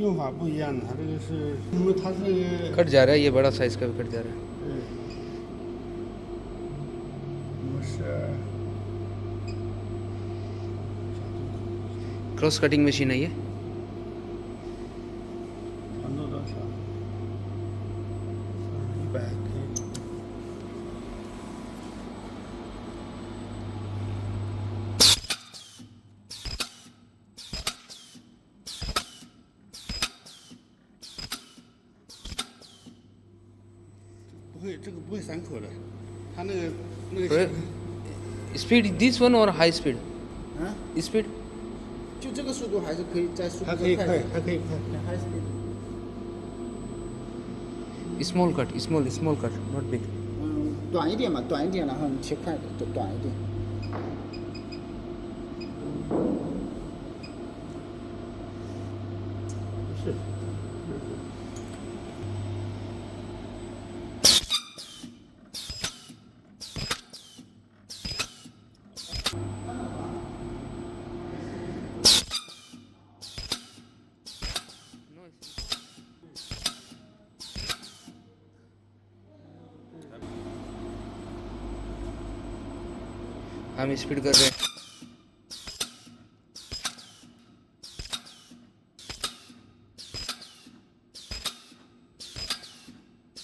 用法不一样的，它这个是因为它是 cut जा रहा है, ये बड़ा साइज का भी कट जा रहा है। 我们是 क्रॉस कटिंग मशीन है ये। 长度多少？100 可以。不会，这个不会散口的，它那个 स्पीड दिस वन और high speed 啊， speed 就这个速度还是可以再速度还可以快再快一点，还可以快。还是 small cut small cut not big. 短一点嘛，短一点，然后你切快的，短一点。是。हम स्पीड कर रहे हैं।